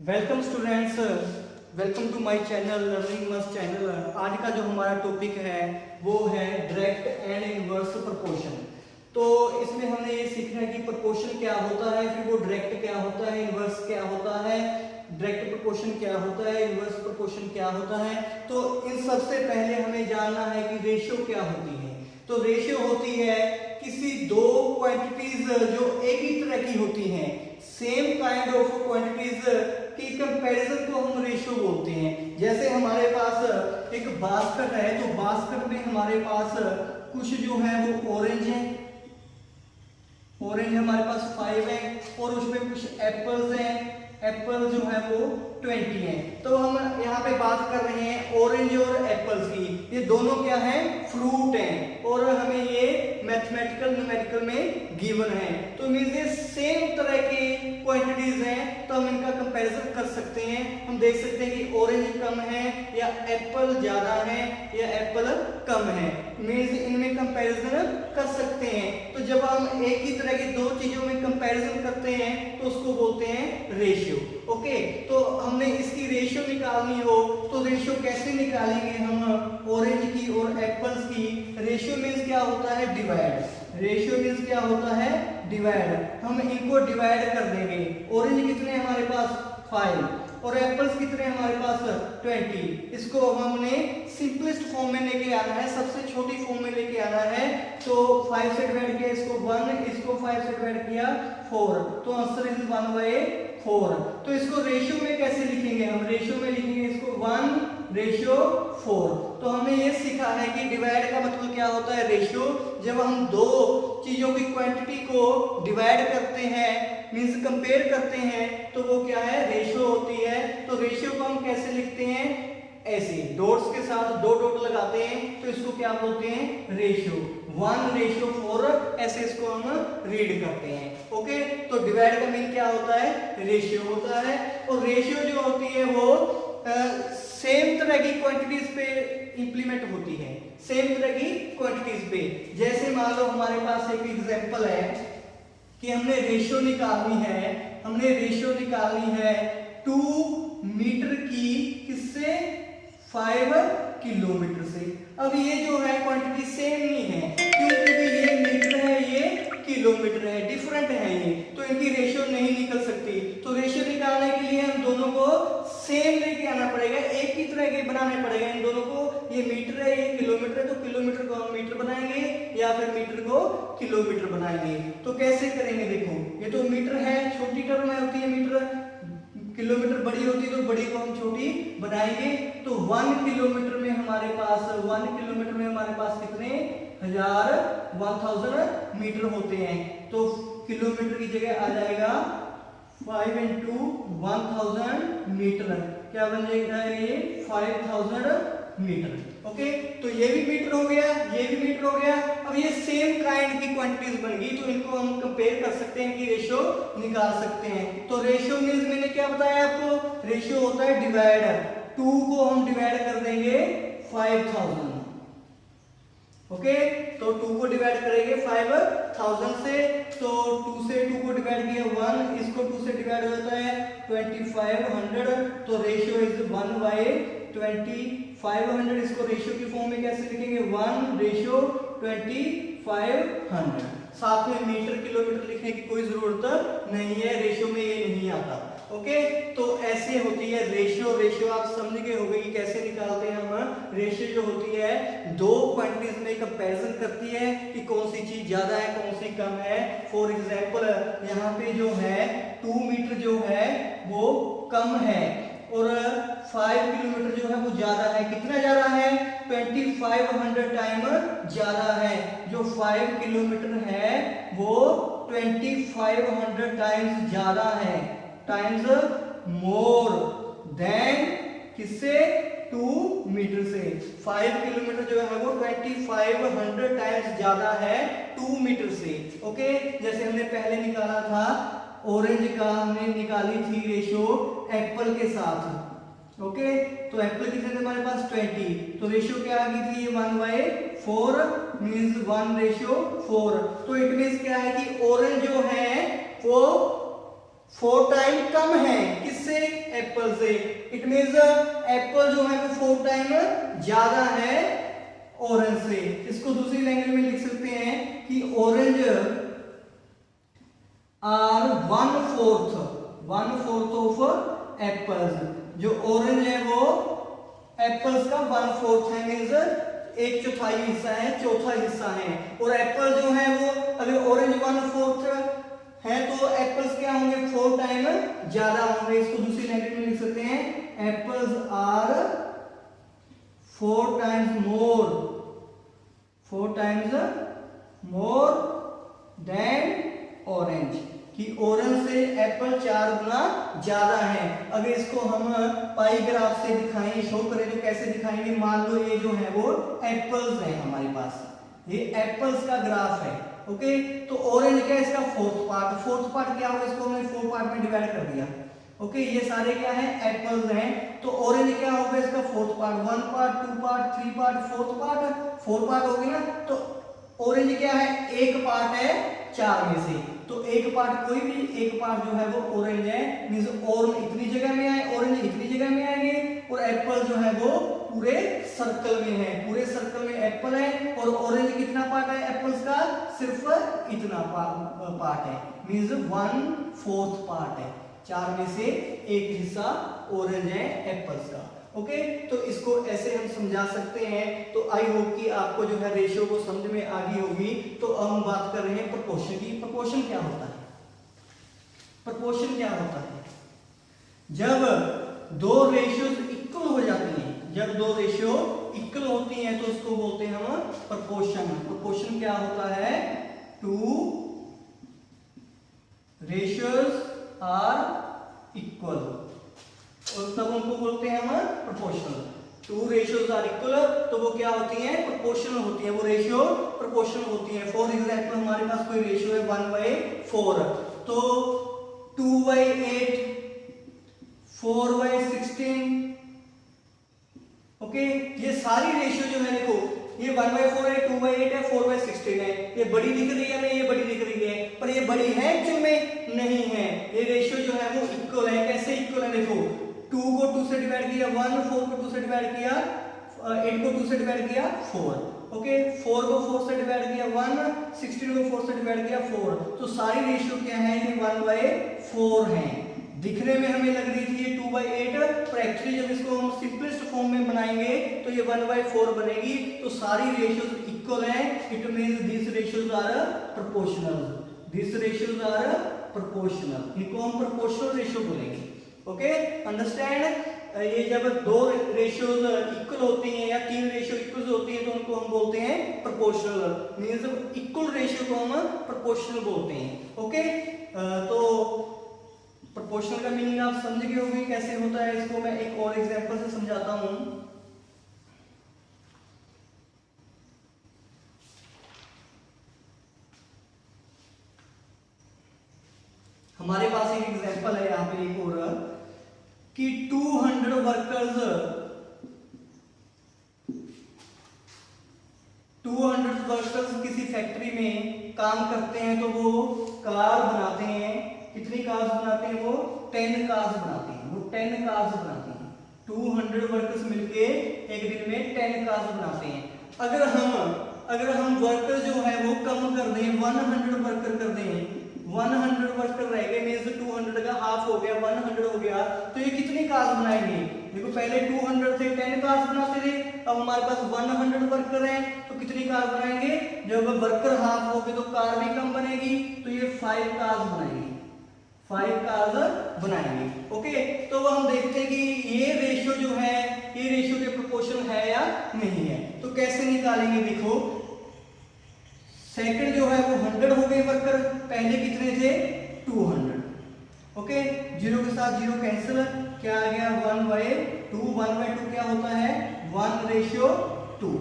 Welcome students, welcome to my channel learning must channel. आज का जो हमारा टॉपिक है वो है डायरेक्ट एंड इनवर्स प्रोपोर्शन। तो इसमें हमने ये सीखना है कि प्रोपोर्शन क्या होता है, फिर वो डायरेक्ट क्या होता है, इनवर्स क्या होता है, डायरेक्ट प्रोपोर्शन क्या होता है, इनवर्स प्रोपोर्शन क्या होता है। तो इन सबसे पहले हमें जानना है कि रेशियो क्या होती है। तो रेशियो होती है किसी दो क्वांटिटीज जो एक ही तरह की होती हैं, सेम काइंड ऑफ क्वांटिटीज की कंपैरिजन को हम रेशियो बोलते हैं। जैसे हमारे पास एक बास्केट है, तो बास्केट में हमारे पास कुछ जो है वो ऑरेंज है, ऑरेंज हमारे पास 5 है, और उसमें कुछ एप्पल्स हैं, एप्पल जो है वो 20 है। तो हम यहाँ पे बात कर रहे हैं ऑरेंज और एप्पल्स की। ये दोनों क्या है, फ्रूट हैं, और हमें ये मैथमेटिकल न्यूमेरिकल में गिवन है। तो मींस ये सेम तरह की क्वांटिटीज हैं, तो हम इनका कंपैरिजन कर सकते हैं। हम देख सकते हैं कि ऑरेंज कम है या एप्पल ज्यादा है या एप्पल कम है, मींस इनमें कंपैरिजन कर सकते हैं। तो जब हम एक ही तरह की दो चीजों में कंपैरिजन करते हैं तो उसको बोलते हैं रेशियो। ओके, तो हमने इसकी रेशियो निकालनी हो तो रेशियो कैसे निकालेंगे हम ऑरेंज की और एप्पल्स की। रेशियो मींस क्या होता है, डिवाइड। रेशियो मींस क्या होता है, डिवाइड। हम इनको डिवाइड कर देंगे। ऑरेंज कितने हमारे पास 5 और एप्पल्स कितने हमारे पास 20। इसको हमने सिंपलेस्ट फॉर्म में लेके आना है, सबसे छोटी फॉर्म में लेके आना है। तो 5 से डिवाइड किया इसको 1, इसको 5 से डिवाइड किया 4, तो आंसर इज 1/4। तो इसको रेशियो में कैसे लिखेंगे, हम रेशियो में लिखेंगे इसको 1/4। तो हमने ये सीखा है कि डिवाइड का मतलब क्या होता है, रेशियो। जब हम दो चीजों की क्वांटिटी को डिवाइड करते हैं, मींस कंपेयर करते हैं, तो वो क्या है, रेशियो होती है। तो रेशियो को हम कैसे लिखते हैं, ऐसे डॉट्स के साथ दो डॉट लगाते हैं, तो इसको क्या बोलते हैं, रेशियो। 1/4 ऐसे इसको हम रीड करते हैं। ओके, तो डिवाइड का मीन क्या होता है, रेशियो होता है। और रेशियो जो होती है वो सेम तरह की क्वांटिटीज पे इंप्लीमेंट होती है, सेम तरह की क्वांटिटीज पे। जैसे मान लो हमारे पास एक एग्जांपल है कि हमने रेशियो निकालनी है 2 मीटर की, किससे, 5 किलोमीटर से। अब ये जो है क्वांटिटी सेम नहीं है, क्योंकि ये मीटर है ये किलोमीटर है, डिफरेंट है ये, तो इनकी रेशियो नहीं निकल सकती। तो रेशियो निकालने के लिए हम दोनों को सेम लेके आना पड़ेगा, एक ही तरह के बनाने पड़ेगा इन दोनों को। ये मीटर है, ये किलोमीटर है, तो किलोमीटर को हम मीटर बनाएंगे या फिर मीटर को किलोमीटर बनाएंगे। तो कैसे करेंगे, देखो ये तो मीटर है, छोटी टर्म होती है मीटर, किलोमीटर बड़ी होती है, तो बड़ी को हम छोटी बनाएंगे। तो 1 किलोमीटर में हमारे पास कितने 1000 मीटर होते हैं। तो किलोमीटर की जगह आ जाएगा 5 × 1000 मीटर, क्या बन जाएगा ये 5000 मीटर। ओके, तो ये भी मीटर हो गया, ये भी मीटर हो गया। अब ये सेम काइंड की क्वांटिटीज बन गई, तो इनको हम कंपेयर कर सकते हैं कि रेशियो निकाल सकते हैं। तो रेशियो मींस मैंने क्या बताया आपको, रेशियो होता है डिवाइड। 2 को हम डिवाइड कर देंगे 5000। ओके, तो 2 को डिवाइड करेंगे 5000 से, तो 2 से 2 को डिवाइड किया 1, इसको 2 से डिवाइड हो जाता है 2500। तो रेशियो इज 1/2500। इसको रेशियो की फॉर्म में कैसे लिखेंगे, 1/2500। साथ में मीटर किलोमीटर लिखने की कोई जरूरत नहीं है, रेशियो में ये नहीं आता। ओके, तो ऐसे होती है रेशियो। रेशियो आप समझ गए होंगे कि कैसे निकालते हैं हम। रेशियो जो होती है दो क्वांटिटीज में कंपैरिजन करती है कि कौन सी चीज ज्यादा है, कौन सी कम है। फॉर एग्जांपल यहाँ पे जो है 2 मीटर जो है वो कम है और 5 किलोमीटर जो है वो ज्यादा है। कितना ज्यादा है, 2500 टाइम ज्यादा है। जो 5 किलोमीटर है वो 2500 टाइम्स ज्यादा है, टाइम्स मोर देन किससे, 2 मीटर से। 5 किलोमीटर जो है वो 2500 टाइम्स ज्यादा है 2 मीटर से। ओके, जैसे हमने पहले निकाला था ऑरेंज का, हमने निकाली थी रेशियो एप्पल के साथ। ओके, तो एप्पल कितने थे हमारे पास 20, तो रेशियो क्या आ गई थी, 1/4 मींस 1/4। तो इट मींस क्या है कि ऑरेंज जो है वो 4 टाइम कम है किससे, एप्पल से। इट मींस एप्पल जो है वो 4 टाइम ज्यादा है ऑरेंज से। इसको दूसरी लैंग्वेज में लिख सकते हैं कि ऑरेंज आर 1/4 ऑफ एप्पल्स। जो ऑरेंज है वो एप्पल्स का 1/4 है, मींस 1/4 हिस्सा है, चौथा हिस्सा है। और एप्पल जो है वो अगर ऑरेंज 1/4 है तो एप्पल्स क्या होंगे, 4 टाइम ज्यादा होंगे। इसको दूसरी लैंग्वेज में लिख सकते हैं apples are 4 times more than orange, कि ऑरेंज से एप्पल 4 गुना ज्यादा है। अगर इसको हम पाई ग्राफ से दिखाएं, शो करें तो कैसे दिखाएंगे, मान लो ये जो है वो एप्पल्स है हमारे पास, ये एप्पल्स का ग्राफ है। ओके, तो ऑरेंज क्या है, इसका फोर्थ पार्ट क्या होगा, इसको हमने 4 पार्ट में डिवाइड कर दिया। ओके, ये सारे क्या है, एप्पल्स हैं। तो ऑरेंज क्या होगा, इसका fourth part, 1 part, 2 part, 3 part, 4 part होगी ना। तो ऑरेंज क्या है, एक पार्ट है 4 में से। तो एक पार्ट, कोई भी एक पार्ट जो है वो ऑरेंज है, मींस ऑरेंज इतनी जगह में आए, ऑरेंज इतनी जगह में आएंगे, और एप्पल जो है वो पूरे सर्कल में है, पूरे सर्कल में एप्पल है। और ऑरेंज कितना पार्ट है एप्पल्स का, सिर्फ इतना पार्ट है, मींस 1/4 पार्ट है। 4 में से एक हिस्सा ऑरेंज है एप्पल्स का। ओके, तो इसको ऐसे हम समझा सकते हैं। तो आई होप कि आपको जो है रेशियो को समझ में आ गई होगी। तो हम बात कर रहे हैं प्रोपोर्शन की। प्रोपोर्शन क्या होता है, प्रोपोर्शन क्या होता है, जब दो रेशियोज इक्वल हो जाती हैं, जब दो रेशियो इक्वल होती हैं तो उसको बोलते हैं हम प्रोपोर्शन। प्रोपोर्शन क्या होता है, 2 रेशियोज आर इक्वल, और तब उनको बोलते हैं हम प्रोपोर्शनल। 2 रेशियोज आर इक्वल, तो वो क्या होती हैं, प्रोपोर्शनल होती है, वो रेशियो प्रोपोर्शनल होती है। फॉर एग्जांपल हमारे पास कोई रेशियो है 1/4, तो 2/8, 4/16। ओके, ये सारी रेशियो जो है, देखो ये 1/4 है, 2/8 है, 4/16 है। ये बड़ी दिख रही है, ये बड़ी दिख रही है, पर ये बड़ी है एक्चुअल में नहीं है। ये रेशियो जो है वो इक्वल है। कैसे इक्वल है, देखो 2 को 2 से डिवाइड किया 1, 4 को 2 से डिवाइड किया 8 को 2 से डिवाइड किया 4। ओके, 4 को 4 से डिवाइड किया 1, 16 को 4 से डिवाइड किया 4। तो सारी रेशियो क्या है, ये 1/4 है। दिखने में हमें लग रही थी ये 2/8, पर एक्चुअली जब इसको हम सिंपलेस्ट फॉर्म में बनाएंगे तो ये 1/4 बनेगी। तो सारी रेशियोज इक्वल हैं, it means this ratios are proportional, this ratios are proportional, इनको हम प्रोपोर्शनल रेशियो बोलेंगे। Okay, understand. ये जब 2 रेशियोज इक्वल होती हैं या 3 रेशियो इक्वल होती हैं तो उनको हम बोलते हैं प्रोपोर्शनल, मींस इक्वल रेशियो को हम प्रोपोर्शनल बोलते हैं। ओके, तो प्रोपोर्शनल का मीनिंग आप समझ गए होंगे कैसे होता है। इसको मैं एक और एग्जांपल से समझाता हूं। हमारे पास एक एग्जांपल है यहाँ पे एक और, कि 200 वर्कर्स किसी फैक्ट्री में काम करते हैं, तो वो कार बनाते हैं। कितनी कार्स बनाते हैं, वो 10 कार्स बनाते हैं, वो 10 कार्स बनाते हैं। 200 वर्कर्स मिलके एक दिन में 10 कार्स बनाते हैं। अगर हम वर्कर जो है वो कम कर दें, 100 वर्कर कर दें, 100 वर्कर रह गए, मींस 200 का हाफ हो गया, 100 हो गया, तो ये कितनी कार्स बनाएंगे। देखो पहले 200 थे, 10 कार्स बनाते थे, अब हमारे पास 100 वर्कर हैं, तो कितनी कार बनाएंगे। जब वर्कर हाफ हो गए तो कार भी कम बनेगी, तो ये 5 कार्स बनाएंगे, 5 कार्स बनाएंगे। ओके, तो हम देखते हैं कि ये रेशियो जो है, ये रेशियो के प्रोपोर्शनल है या नहीं है। तो कैसे निकालेंगे, देखो सेकंड जो है वो 100 हो गए वर्कर, पहले कितने थे 200। ओके, 0 के साथ 0 कैंसिल, क्या आ गया 1/2। 1/2 क्या होता है, 1:2।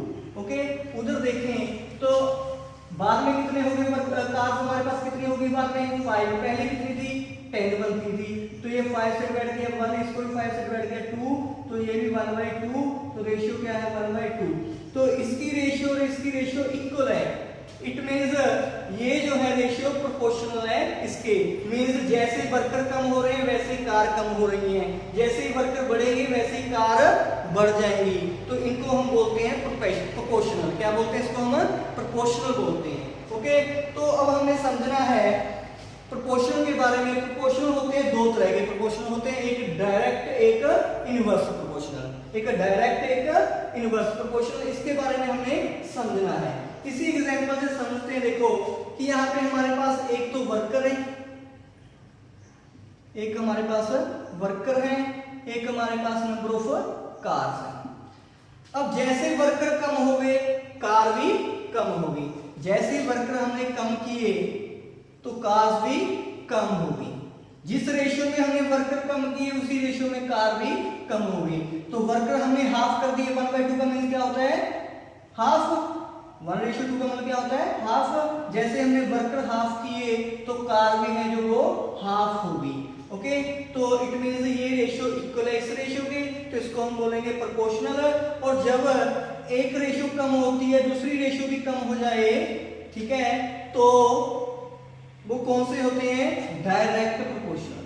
ओके, उधर देखें तो बाद में कितने हो गए कार्स हमारे पास, कितनी होगी बाद में 5, पहले कितनी थी 10 बनती थी, तो ये 5 से डिवाइड किया 1, इसको भी 5 से डिवाइड किया 2, तो ये भी 1/2। तो रेशियो क्या है 1/2। तो इसकी रेशियो और इसकी रेशियो इक्वल है, इट मीन्स ये जो है रेशियो प्रोपोर्शनल है इसके। मीन्स जैसे वर्कर कम हो रहे हैं वैसे कार कम हो रही हैं, जैसे ही वर्कर बढ़ेंगे वैसे ही कार बढ़ जाएंगी। तो इनको हम बोलते हैं प्रोपोर्शनल। क्या बोलते हैं इसको? हम प्रोपोर्शनल बोलते हैं। ओके, तो अब हमने समझना है प्रोपोर्शनल के बारे में। प्रोपोर्शनल होते हैं दो तरह के प्रोपोर्शनल होते हैं, एक डायरेक्ट एक इनवर्स प्रोपोर्शनल। एक डायरेक्ट एक इनवर्स प्रोपोर्शनल, इसके बारे में हमने समझना है। इसी एग्जांपल से समझते हैं। देखो कि यहाँ पे हमारे पास एक तो वर्कर है, एक हमारे पास वर्कर है, एक हमारे पास नंबर ऑफ कार्स है। अब जैसे वर्कर कम हो गए कार भी कम होगी, जैसे वर्कर हमने कम किए तो कार्स भी कम होगी। जिस रेशियो में हमने वर्कर कम किए उसी रेशियो में कार भी कम होगी। तो वर्कर हमने हाफ कर दिए, 1/2 का मीन्स क्या होता है? हाफ। 1:2 का मतलब क्या होता है? हाफ। जैसे हमने वर्कर हाफ किए तो कार भी है जो वो हाफ होगी। ओके, तो इट मीन्स ये रेशियो इक्वल है इस रेशियो के, तो इसको हम बोलेंगे प्रोपोर्शनल। और जब एक रेशियो कम होती है दूसरी रेशियो भी कम हो जाए, ठीक है, तो वो कौन से होते हैं? Direct proportional.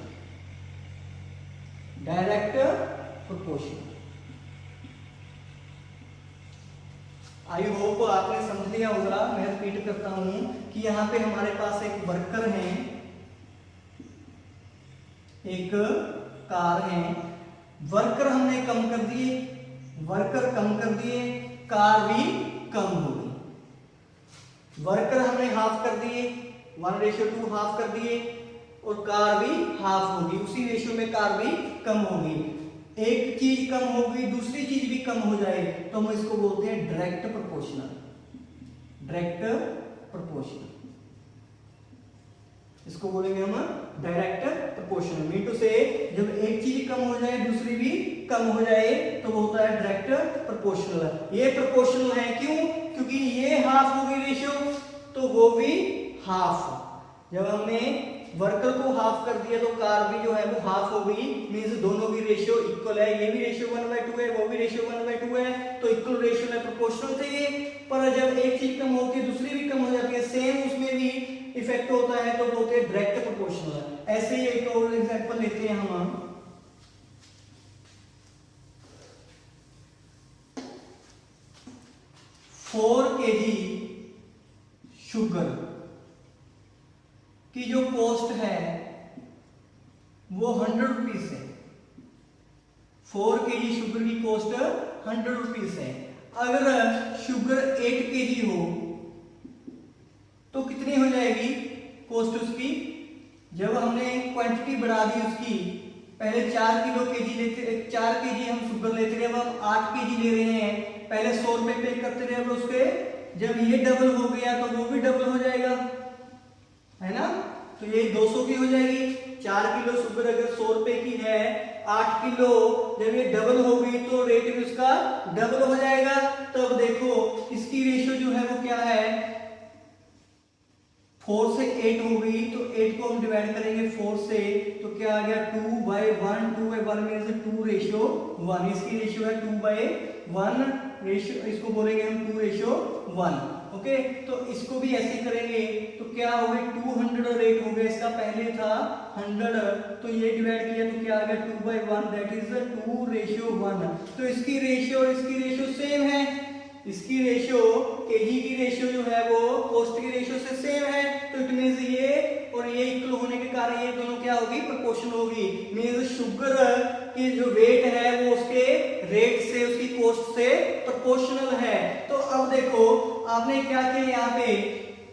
Direct proportional. I hope आपने समझ लिया होगा। मैं रिपीट करता हूं कि यहाँ पे हमारे पास एक वर्कर है, एक कार है। वर्कर हमने कम कर दिए, वर्कर कम कर दिए, कार भी कम होगी। वर्कर हमने हाफ कर दिए, 1:2 हाफ कर दिए, और कार भी हाफ होगी। उसी रेशियो में कार भी कम होगी। एक चीज कम होगी दूसरी चीज भी कम हो जाए तो हम इसको बोलते हैं डायरेक्ट प्रोपोर्शनल। डायरेक्ट प्रोपोर्शनल इसको बोलेंगे हम डायरेक्ट प्रोपोर्शनल। मीन टू से जब एक चीज कम हो जाए दूसरी भी कम हो जाए तो वो होता है डायरेक्ट प्रोपोर्शनल। ये प्रोपोर्शनल है क्यों? क्योंकि ये हाफ होगी रेशियो तो वो भी हाफ। जब हमने वर्कर को हाफ कर दिया तो कार भी जो है वो हाफ हो गई। मींस दोनों की रेशियो इक्वल है। ये भी रेशियो 1/2 है, वो भी रेशियो 1/2 है, तो इक्वल रेशियो में प्रोपोर्शनल चाहिए। पर जब एक चीज कम होती है दूसरी भी कम हो जाती है, सेम उसमें भी इफेक्ट होता है, तो बोलते हैं डायरेक्ट प्रोपोर्शनल। ऐसे ही एक और एग्जांपल लेते हैं हम। 4 kg शुगर की जो कॉस्ट है वो 100 रुपीज है। 4 kg शुगर की कॉस्ट 100 रुपीज है। अगर शुगर 8 kg हो तो कितनी हो जाएगी कॉस्ट उसकी? जब हमने क्वांटिटी बढ़ा दी उसकी, पहले 4 kg लेते, 4 kg हम शुगर लेते रहे, अब हम 8 kg ले रहे हैं। पहले 100 रुपए पे करते रहे, अब उसके जब ये डबल हो गया तो वो भी डबल हो जाएगा, है ना? तो ये 200 की हो जाएगी। 4 किलो शुगर अगर 100 रुपए की है, 8 किलो जब ये डबल होगी तो रेट भी उसका डबल हो जाएगा। तो अब देखो इसकी रेशियो जो है वो क्या है? 4 से 8 हो गई, तो 8 को हम डिवाइड करेंगे 4 से, तो क्या आ गया? 2/1। 2/1 मीन्स 2:1। इसकी रेशियो है 2/1 रेशियो, इसको बोलेंगे हम 2:1। ओके, तो इसको भी ऐसे करेंगे तो क्या हो गया? 200 और 8 हो गया। इसका पहले था 100, तो ये डिवाइड किया तो क्या आ गया? 2/1, दैट इज 2:1। तो इसकी रेशियो और इसकी रेशियो सेम है। इसकी रेशियो केजी की रेशियो जो है वो कॉस्ट की रेशियो से सेम है। तो इट मींस ये और ये इक्वल होने के कारण ये दोनों क्या होगी? प्रोपोर्शनल होगी। मींस शुगर की जो वेट है वो उसके रेट से, उसकी कॉस्ट से प्रोपोर्शनल है। तो अब देखो आपने क्या किया यहाँ पे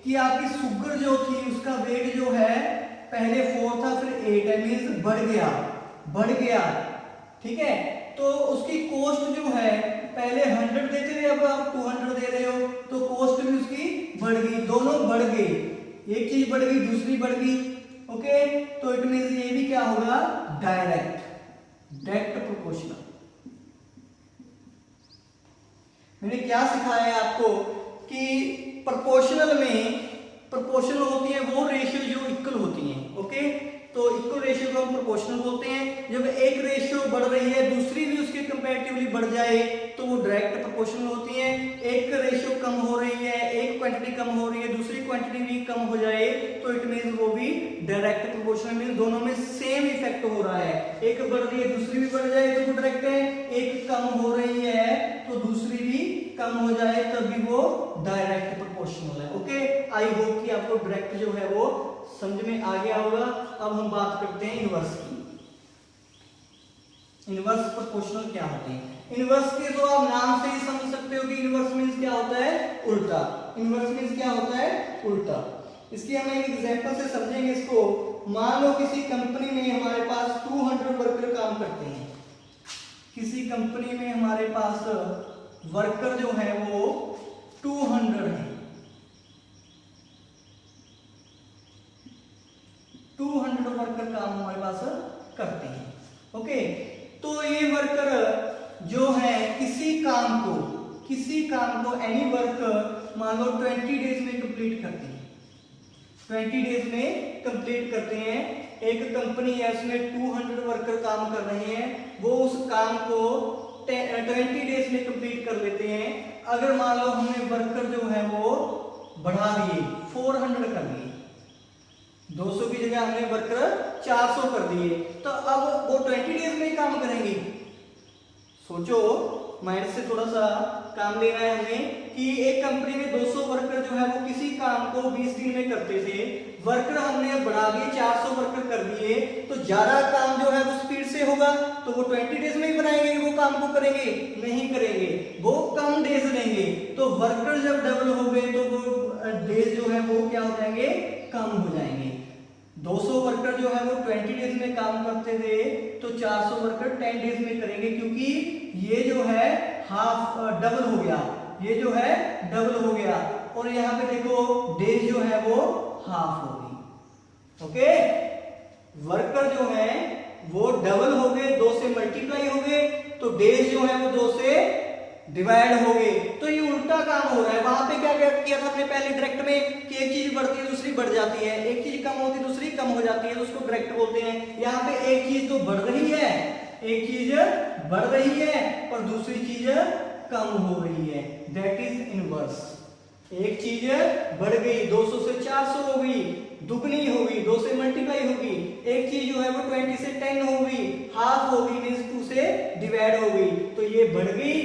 कि आपकी शुगर जो थी उसका वेट जो है पहले 4 था फिर 8 है, मींस बढ़ गया, ठीक है। तो उसकी कॉस्ट जो है पहले 100 देते रहे, अब आप 200 दे रहे हो, तो कॉस्ट भी उसकी बढ़ गई, दोनों बढ़ गए। एक चीज बढ़ गई दूसरी बढ़ गई। ओके, तो इट मींस ये भी क्या होगा? Direct proportional. मैंने क्या सिखाया है आपको कि प्रोपोर्शनल में प्रोपोर्शनल होती है वो रेशियो जो इक्वल होती हैं। ओके, तो इक्वल रेशियो को हम प्रोपोर्शनल बोलते हैं। जब एक रेशियो बढ़ रही है दूसरी भी उसके कंपैरेटिवली बढ़ जाए तो वो डायरेक्ट प्रोपोर्शनल होती है। एक रेशियो कम हो रही है, एक क्वांटिटी कम हो रही है, दूसरी क्वांटिटी भी कम हो जाए तो इट मींस वो भी डायरेक्ट प्रोपोर्शनल, मींस दोनों में सेम इफेक्ट हो रहा है। एक बढ़ रही है दूसरी भी बढ़ जाए तो वो डायरेक्ट है, एक कम हो रही है तो दूसरी भी कम हो जाए तब भी वो डायरेक्ट प्रोपोर्शनल है। ओके, आई होप कि आपको डायरेक्ट जो है वो समझ में आ गया होगा। अब हम बात करते हैं इनवर्स की। इनवर्स प्रोपोर्शनल क्या होते हैं? इनवर्स के तो आप नाम से ही समझ सकते हो कि इनवर्स मींस क्या होता है, उल्टा। इनवर्स मींस क्या होता है, उल्टा। इसकी हम एक एग्जांपल से समझेंगे इसको। मान लो किसी कंपनी में हमारे पास 200 वर्कर काम करते हैं। किसी कंपनी में हमारे पास वर्कर जो है वो 200 है। 200 वर्कर काम हमारे पास करते हैं। ओके, तो ये वर्कर जो है किसी काम को एनी वर्क मान लो 20 डेज में कंप्लीट करते हैं। 20 डेज में कंप्लीट करते हैं। एक कंपनी है उसमें 200 वर्कर काम कर रहे हैं, वो उस काम को 20 डेज में कंप्लीट कर लेते हैं। अगर मान लो हमने वर्कर जो है वो बढ़ा दिए, 400 कर दिए, 200 की जगह हमने वर्कर 400 कर दिए, तो अब वो 20 डेज में काम करेंगे। सोचो, माइंड से थोड़ा सा काम लेना है हमें कि एक कंपनी में 200 वर्कर जो है वो किसी काम को 20 दिन में करते थे। वर्कर हमने बढ़ा दिए, 400 वर्कर कर दिए, तो ज्यादा काम जो है वो स्पीड से होगा, तो वो 20 डेज में ही बनाएंगे, वो काम को करेंगे? नहीं करेंगे, वो कम डेज लेंगे। तो वर्कर जब डबल हो गए तो वो डेज जो है वो क्या हो जाएंगे, कम हो जाएंगे। 200 वर्कर जो है वो 20 डेज में काम करते थे, तो 400 वर्कर 10 डेज में करेंगे, क्योंकि ये जो है हाफ डबल हो गया, ये जो है डबल हो गया, और यहाँ पे देखो डेज जो है वो हाफ हो गई। ओके, वर्कर जो है वो डबल हो गए, 2 से मल्टीप्लाई हो गए, तो डेज जो है वो 2 से डिवाइड हो गए। तो ये उल्टा काम हो रहा है। वहां पे क्या किया था हमने पहले डायरेक्ट में कि एक चीज बढ़ती है दूसरी बढ़ जाती है, एक चीज कम होती है दूसरी कम हो जाती है, तो उसको डायरेक्ट बोलते हैं। यहाँ पे एक चीज तो बढ़ रही है, एक चीज बढ़ रही है और दूसरी चीज कम हो रही है, दैट इज इनवर्स। एक चीज बढ़ गई, 200 से 400 हो गई, दुगनी हो गई, 2 से मल्टीप्लाई होगी। एक चीज जो है वो 20 से 10 हो गई, हाफ हो गई, मींस 2 से डिवाइड हो गई, तो ये बढ़ गई,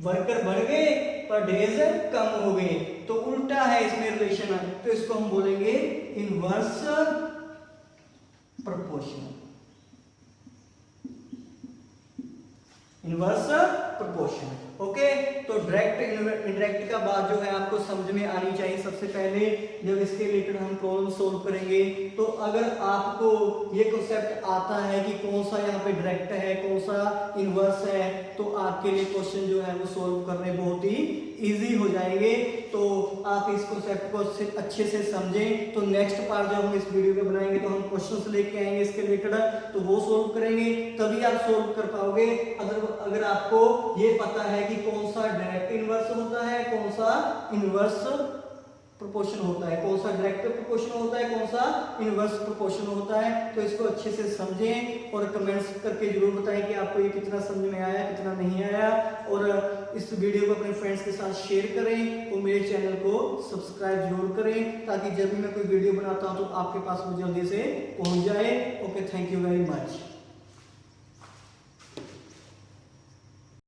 वर्कर बढ़ गए पर डेज कम हो गए, तो उल्टा है इसमें रिलेशन, तो इसको हम बोलेंगे inverse proportional. Inverse proportional. Okay, तो डायरेक्ट इनडायरेक्ट का बात जो है आपको समझ में आनी चाहिए। सबसे पहले जब इसके रिलेटेड हम प्रॉब्लम सोल्व करेंगे, तो अगर आपको ये कॉन्सेप्ट आता है कि कौन सा यहाँ पे डायरेक्ट है कौन सा इनवर्स है, तो आपके लिए क्वेश्चन जो है वो सोल्व करने बहुत ही इजी हो जाएंगे। तो आप इस कॉन्सेप्ट को अच्छे से समझें, तो नेक्स्ट पार्ट जब हम इस वीडियो में बनाएंगे तो हम क्वेश्चंस लेके आएंगे इसके रिलेटेड, तो वो सोल्व करेंगे, तभी आप सोल्व कर पाओगे। अगर आपको ये पता है कि कौन सा डायरेक्ट इनवर्स होता है, कौन सा इनवर्स प्रोपोर्शन होता है, कौन सा डायरेक्ट प्रोपोर्शन होता है, कौन सा इनवर्स प्रोपोर्शन होता है, तो इसको अच्छे से समझें और कमेंट्स करके जरूर बताएं कि आपको ये कितना समझ में आया, कितना नहीं आया। और इस वीडियो को अपने फ्रेंड्स के साथ शेयर करें और मेरे चैनल को सब्सक्राइब जरूर करें, ताकि जब भी मैं कोई वीडियो बनाता हूं तो आपके पास वो जल्दी से पहुंच जाए। Okay, thank you very much.